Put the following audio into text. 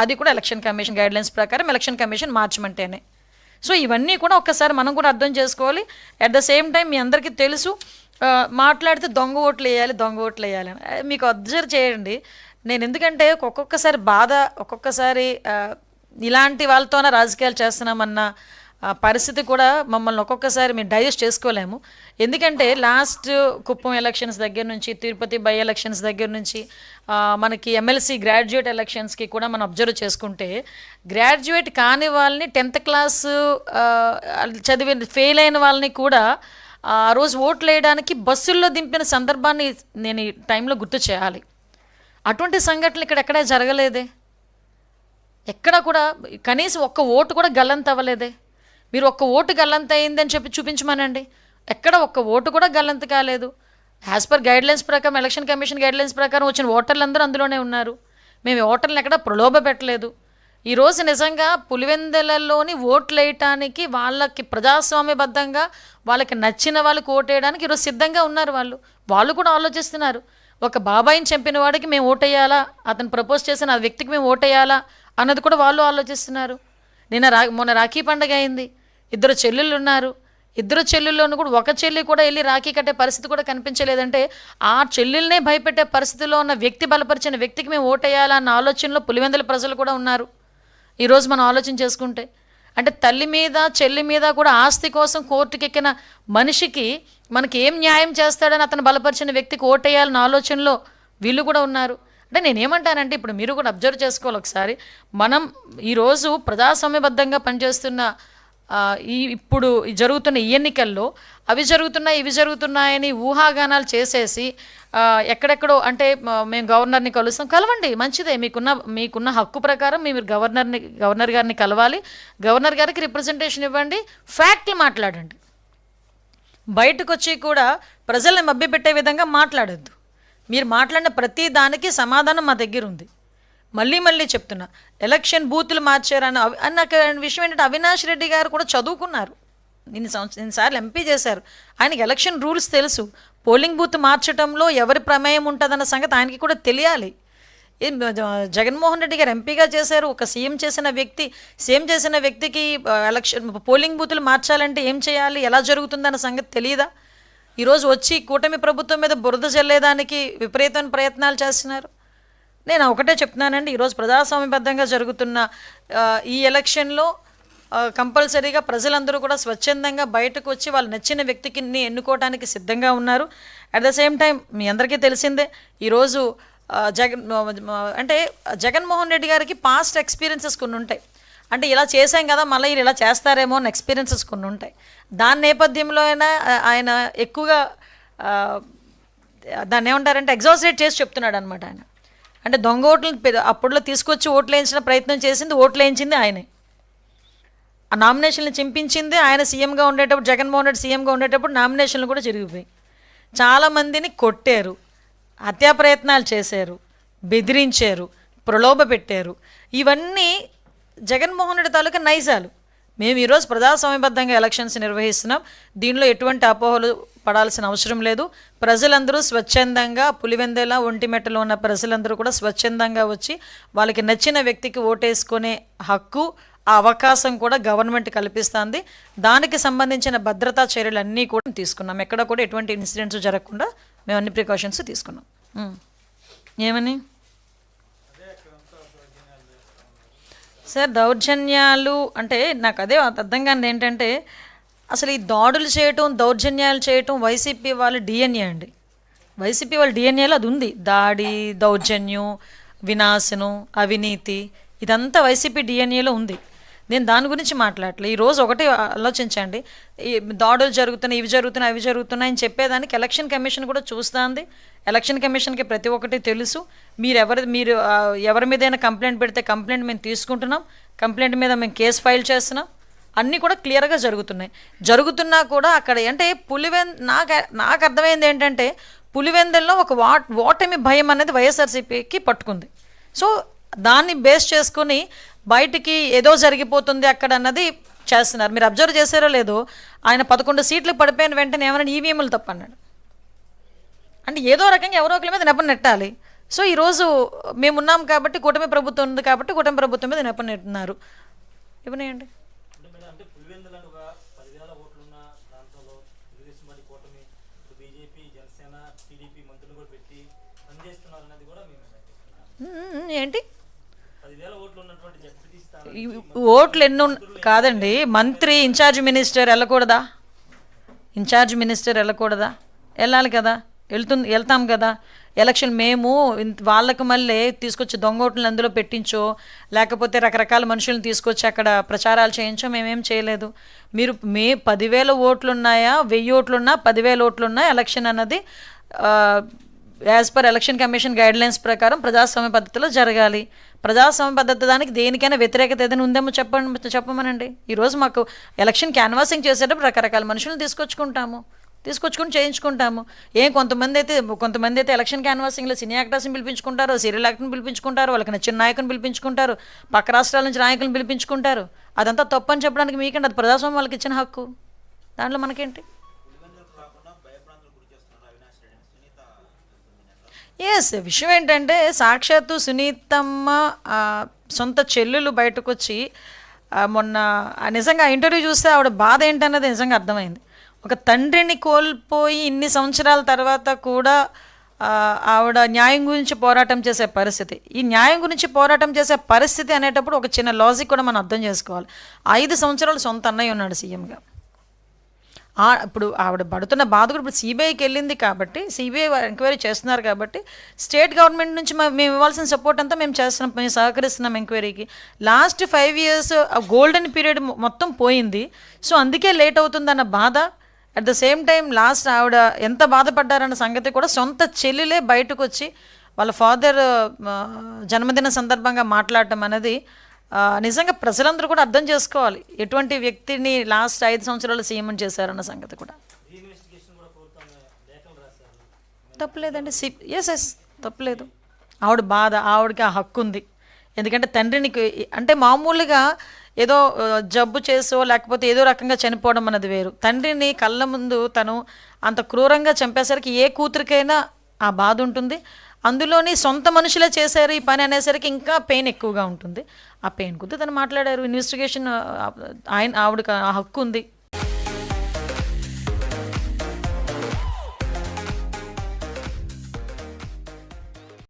అది కూడా election commission guidelines ప్రకారం ఎలక్షన్ కమిషన్ మార్చమంటేనే. సో ఇవన్నీ కూడా ఒక్కసారి మనం కూడా అర్థం చేసుకోవాలి. అట్ ద సేమ్ టైం మీ అందరికీ తెలుసు, మాట్లాడితే దొంగ ఓట్లు వేయాలి అని. మీకు అబ్జర్వ్ చేయండి, నేను ఎందుకంటే ఒక్కొక్కసారి బాధ, ఒక్కొక్కసారి ఇలాంటి వాళ్ళతోనే రాజకీయాలు చేస్తున్నామన్న పరిస్థితి కూడా మమ్మల్ని ఒక్కొక్కసారి మేము డైజెస్ట్ చేసుకోలేము. ఎందుకంటే లాస్ట్ కుప్పం ఎలక్షన్స్ దగ్గర నుంచి, తిరుపతి బై ఎలక్షన్స్ దగ్గర నుంచి, మనకి ఎమ్మెల్సీ గ్రాడ్యుయేట్ ఎలక్షన్స్కి కూడా మనం అబ్జర్వ్ చేసుకుంటే, గ్రాడ్యుయేట్ కాని వాళ్ళని 10th క్లాసు చదివి ఫెయిల్ అయిన వాళ్ళని కూడా ఆ రోజు ఓట్లు వేయడానికి బస్సుల్లో దింపిన సందర్భాన్ని నేను ఈ టైంలో గుర్తు చేయాలి. అటువంటి సంఘటనలు ఇక్కడ ఎక్కడా జరగలేదే, ఎక్కడ కూడా కనీసం ఒక్క ఓటు కూడా గల్లంత అవ్వలేదే. మీరు ఒక్క ఓటు గల్లంత అయిందని చెప్పి చూపించమనండి, ఎక్కడ ఒక్క ఓటు కూడా గల్లంత కాలేదు. యాజ్ పర్ గైడ్లైన్స్ ప్రకారం, ఎలక్షన్ కమిషన్ గైడ్లైన్స్ ప్రకారం వచ్చిన ఓటర్లు అందరూ అందులోనే ఉన్నారు. మేము ఓటర్లను ఎక్కడ ప్రలోభ పెట్టలేదు. ఈరోజు నిజంగా పులివెందులలోని ఓట్లు వేయటానికి వాళ్ళకి ప్రజాస్వామ్యబద్ధంగా వాళ్ళకి నచ్చిన వాళ్ళకి ఓటేయడానికి ఈరోజు సిద్ధంగా ఉన్నారు. వాళ్ళు కూడా ఆలోచిస్తున్నారు. ఒక బాబాయిని చంపిన వాడికి మేము ఓటేయాలా, అతను ప్రపోజ్ చేసిన ఆ వ్యక్తికి మేము ఓటేయాలా అన్నది కూడా వాళ్ళు ఆలోచిస్తున్నారు. మొన్న రాఖీ పండుగ అయింది, 2 చెల్లెళ్ళు ఉన్నారు. 2 చెల్లెల్లోనూ కూడా ఒక చెల్లి కూడా వెళ్ళి రాఖీ కట్టే పరిస్థితి కూడా కనిపించలేదంటే, ఆ చెల్లెల్నే భయపెట్టే పరిస్థితిలో ఉన్న వ్యక్తి, బలపరిచిన వ్యక్తికి మేము ఓటేయాలా అన్న ఆలోచనలో పులివెందుల ప్రజలు కూడా ఉన్నారు. ఈరోజు మనం ఆలోచన చేసుకుంటే, అంటే తల్లి మీద చెల్లి మీద కూడా ఆస్తి కోసం కోర్టుకెక్కిన మనిషికి మనకి ఏం న్యాయం చేస్తాడని అతను బలపరిచిన వ్యక్తికి ఓటేయాలన్న ఆలోచనలో వీళ్ళు కూడా ఉన్నారు. అంటే నేనేమంటానంటే, ఇప్పుడు మీరు కూడా అబ్జర్వ్ చేసుకోవాలి ఒకసారి. మనం ఈరోజు ప్రజాస్వామ్యబద్ధంగా పనిచేస్తున్న ఇప్పుడు జరుగుతున్న ఈ ఎన్నికల్లో అవి జరుగుతున్నాయి, ఇవి జరుగుతున్నాయని ఊహాగానాలు చేసేసి ఎక్కడెక్కడో అంటే మేము గవర్నర్ని కలుస్తాం, కలవండి, మంచిదే, మీకున్న హక్కు ప్రకారం మీరు గవర్నర్ గారిని కలవాలి, గవర్నర్ గారికి రిప్రజెంటేషన్ ఇవ్వండి, ఫ్యాక్ట్లు మాట్లాడండి. బయటకు వచ్చి కూడా ప్రజల్ని మభ్యపెట్టే విధంగా మాట్లాడొద్దు. మీరు మాట్లాడిన ప్రతి దానికి సమాధానం మా దగ్గర ఉంది. మళ్ళీ చెప్తున్నా, ఎలక్షన్ బూతులు మార్చారని నాకు విషయం ఏంటంటే, అవినాష్ రెడ్డి గారు కూడా చదువుకున్నారు, 2 సార్లు ఎంపీ చేశారు, ఆయనకి ఎలక్షన్ రూల్స్ తెలుసు. పోలింగ్ బూత్ మార్చడంలో ఎవరి ప్రమేయం ఉంటుందన్న సంగతి ఆయనకి కూడా తెలియాలి. జగన్మోహన్ రెడ్డి గారు ఎంపీగా చేశారు, ఒక సీఎం చేసిన వ్యక్తికి ఎలక్షన్ పోలింగ్ బూతులు మార్చాలంటే ఏం చేయాలి, ఎలా జరుగుతుందన్న సంగతి తెలియదా? ఈరోజు వచ్చి కూటమి ప్రభుత్వం మీద బురద జల్లేదానికి విపరీతమైన ప్రయత్నాలు చేస్తున్నారు. నేను ఒకటే చెప్తున్నానండి, ఈరోజు ప్రజాస్వామ్యబద్ధంగా జరుగుతున్న ఈ ఎలక్షన్లో కంపల్సరీగా ప్రజలందరూ కూడా స్వచ్ఛందంగా బయటకు వచ్చి వాళ్ళు నచ్చిన వ్యక్తికి ఎన్నుకోవడానికి సిద్ధంగా ఉన్నారు. అట్ ద సేమ్ టైం మీ అందరికీ తెలిసిందే, ఈరోజు జగన్మోహన్ రెడ్డి గారికి పాస్ట్ ఎక్స్పీరియన్సెస్ కొన్ని ఉంటాయి. అంటే ఇలా చేసాం కదా, మళ్ళీ ఇలా చేస్తారేమో అన్న ఎక్స్పీరియన్సెస్ కొన్ని ఉంటాయి. దాని నేపథ్యంలో అయినా ఆయన ఎక్కువగా దాన్ని ఏమంటారంటే ఎగ్జాజరేట్ చేసి చెప్తున్నాడు అనమాట. ఆయన అంటే దొంగ ఓట్లను అప్పుడులో తీసుకొచ్చి ఓట్లు వేయించిన ప్రయత్నం చేసింది, ఓట్లు వేయించింది ఆయనే, ఆ నామినేషన్లు చింపించింది ఆయన. సీఎంగా ఉండేటప్పుడు, జగన్మోహన్ రెడ్డి సీఎంగా ఉండేటప్పుడు నామినేషన్లు కూడా జరిగిపోయి చాలామందిని కొట్టారు, హత్యా ప్రయత్నాలు చేశారు, బెదిరించారు, ప్రలోభ పెట్టారు. ఇవన్నీ జగన్మోహన్ రెడ్డి తాలూకా నైజాలు. మేము ఈరోజు ప్రజాస్వామ్యబద్ధంగా ఎలక్షన్స్ నిర్వహిస్తున్నాం, దీనిలో ఎటువంటి అపోహలు పడాల్సిన అవసరం లేదు. ప్రజలందరూ స్వచ్ఛందంగా, పులివెందుల ఒంటిమెట్టలో ఉన్న ప్రజలందరూ కూడా స్వచ్ఛందంగా వచ్చి వాళ్ళకి నచ్చిన వ్యక్తికి ఓటేసుకునే హక్కు, ఆ అవకాశం కూడా గవర్నమెంట్ కల్పిస్తుంది. దానికి సంబంధించిన భద్రతా చర్యలు అన్నీ కూడా తీసుకున్నాం. ఎక్కడ కూడా ఎటువంటి ఇన్సిడెంట్స్ జరగకుండా మేము అన్ని ప్రికాషన్స్ తీసుకున్నాం. ఏమని సార్ దౌర్జన్యాలు అంటే నాకు అదే అర్థం కానిది ఏంటంటే, అసలు ఈ దాడులు చేయటం, దౌర్జన్యాలు చేయటం వైసీపీ వాళ్ళ డిఎన్ఏ అండి. వైసీపీ వాళ్ళ డిఎన్ఏలో అది ఉంది. దాడి, దౌర్జన్యం, వినాశనం, అవినీతి, ఇదంతా వైసీపీ డిఎన్ఏలో ఉంది. నేను దాని గురించి మాట్లాడలే. ఈరోజు ఒకటి ఆలోచించండి, ఈ దాడులు జరుగుతున్నాయి, ఇవి జరుగుతున్నాయి, అవి జరుగుతున్నాయి అని చెప్పేదానికి ఎలక్షన్ కమిషన్ కూడా చూస్తుంది. ఎలక్షన్ కమిషన్కి ప్రతి ఒక్కటి తెలుసు. మీరు ఎవరి మీదైనా కంప్లైంట్ పెడితే కంప్లైంట్ మేము తీసుకుంటున్నాం, కంప్లైంట్ మీద మేము కేసు ఫైల్ చేస్తున్నాం, అన్నీ కూడా క్లియర్గా జరుగుతున్నా కూడా అక్కడ అంటే నాకు అర్థమైంది ఏంటంటే, పులివెందుల్లో ఒక ఓటమి భయం అనేది వైఎస్ఆర్సీపీకి పట్టుకుంది. సో దాన్ని బేస్ చేసుకుని బయటికి ఏదో జరిగిపోతుంది అక్కడ అన్నది చేస్తున్నారు. మీరు అబ్జర్వ్ చేశారో లేదో, ఆయన 11 సీట్లు పడిపోయిన వెంటనే ఏమైనా ఈవీఎంలు తప్పన్నాడు. అంటే ఏదో రకంగా ఎవరో ఒకరి మీద నెపం నెట్టాలి. సో ఈరోజు మేమున్నాం కాబట్టి కూటమి ప్రభుత్వం ఉంది కాబట్టి కూటమి ప్రభుత్వం మీద నెపనెట్టున్నారు. ఇవ్వనేయండి. అంటే మేడం, అంటే పులివెందులను ఒక 10,000 ఓట్లున్న ప్రాంతంలో తెలుగుదేశం పార్టీ కూటమి బీజేపీ, జనసేన, టీడీపీ మంత్రులు కూడా పెట్టి పనిచేస్తున్నారు అన్నది కూడా మేము ఏంటి 10,000 ఓట్లు ఉన్నటువంటి జడ్పీటీసీ ఓట్లు ఎన్నో కాదండి. మంత్రి ఇన్ఛార్జ్ మినిస్టర్ వెళ్ళకూడదా? ఇన్ఛార్జ్ మినిస్టర్ వెళ్ళకూడదా? వెళ్ళాలి కదా, వెళ్తాం కదా. ఎలక్షన్ మేము వాళ్ళకు మళ్ళీ తీసుకొచ్చి దొంగ ఓట్లను అందులో పెట్టించో లేకపోతే రకరకాల మనుషులను తీసుకొచ్చి అక్కడ ప్రచారాలు చేయించో మేమేం చేయలేదు. మీరు 10,000 ఓట్లు ఉన్నాయా, 1000 ఓట్లున్నా, 10,000 ఓట్లున్నా ఎలక్షన్ అన్నది as per election commission guidelines ప్రకారం ప్రజాస్వామ్య పద్ధతిలో జరగాలి. ప్రజాస్వామ్య పద్ధతి దానికి దేనికైనా వ్యతిరేకత ఏదైనా ఉందేమో చెప్పమనండి. ఈరోజు మాకు ఎలక్షన్ క్యాన్వాసింగ్ చేసేటప్పుడు రకరకాల మనుషులను తీసుకొచ్చుకుని చేయించుకుంటాము. కొంతమంది అయితే ఎలక్షన్ క్యాన్వాసింగ్లో సినీ యాక్టర్స్ని పిలిపించుకుంటారు, సీరియల్ యాక్టర్ని పిలిపించుకుంటారు, వాళ్ళకి నచ్చిన నాయకుని పిలిపించుకుంటారు, పక్క రాష్ట్రాల నుంచి నాయకులను పిలిపించుకుంటారు. అదంతా తప్పని చెప్పడానికి మీకండి, అది ప్రజాస్వామ్యం వాళ్ళకి ఇచ్చిన హక్కు. దాంట్లో మనకేంటి? విషయం ఏంటంటే సాక్షాత్తు సునీతమ్మ సొంత చెల్లెలు బయటకు వచ్చి మొన్న నిజంగా ఇంటర్వ్యూ చూస్తే ఆవిడ బాధ ఏంటన్నది నిజంగా అర్థమైంది. ఒక తండ్రిని కోల్పోయి ఇన్ని సంవత్సరాల తర్వాత కూడా ఆవిడ న్యాయం గురించి పోరాటం చేసే పరిస్థితి. ఈ న్యాయం గురించి పోరాటం చేసే పరిస్థితి అనేటప్పుడు ఒక చిన్న లాజిక్ కూడా మనం అర్థం చేసుకోవాలి. 5 సంవత్సరాలు సొంత అన్నయ్య ఉన్నాడు సీఎంగా. ఇప్పుడు ఆవిడ పడుతున్న బాధ కూడా ఇప్పుడు సిబిఐకి వెళ్ళింది కాబట్టి, సిబిఐ ఎంక్వైరీ చేస్తున్నారు కాబట్టి స్టేట్ గవర్నమెంట్ నుంచి మేము ఇవ్వాల్సిన సపోర్ట్ అంతా మేము చేస్తున్నాం, మేము సహకరిస్తున్నాం ఎంక్వైరీకి. లాస్ట్ 5 years గోల్డెన్ పీరియడ్ మొత్తం పోయింది. సో అందుకే లేట్ అవుతుందన్న బాధ. At the same time last ఆవిడ ఎంత బాధపడ్డారన్న సంగతి కూడా సొంత చెల్లెలే బయటకు వచ్చి వాళ్ళ ఫాదర్ జన్మదిన సందర్భంగా మాట్లాడటం అనేది నిజంగా ప్రజలందరూ కూడా అర్థం చేసుకోవాలి ఎటువంటి వ్యక్తిని లాస్ట్ 5 సంవత్సరాలు సీఎం చేశారన్న సంగతి కూడా. తప్పులేదండి. ఎస్ తప్పులేదు. ఆవిడ బాధ, ఆవిడకి ఆ హక్కు ఉంది. ఎందుకంటే తండ్రిని అంటే మామూలుగా ఏదో జబ్బు చేసో లేకపోతే ఏదో రకంగా చనిపోవడం అన్నది వేరు. తండ్రిని కళ్ళ ముందు తను అంత క్రూరంగా చంపేసరికి ఏ కూతురికైనా ఆ బాధ ఉంటుంది. అందులోని సొంత మనుషులే చేశారు ఈ పని అనేసరికి ఇంకా పెయిన్ ఎక్కువగా ఉంటుంది. ఆ పెయిన్ కొద్ది తను మాట్లాడారు. ఇన్వెస్టిగేషన్ ఆవిడకి ఆ హక్కు ఉంది.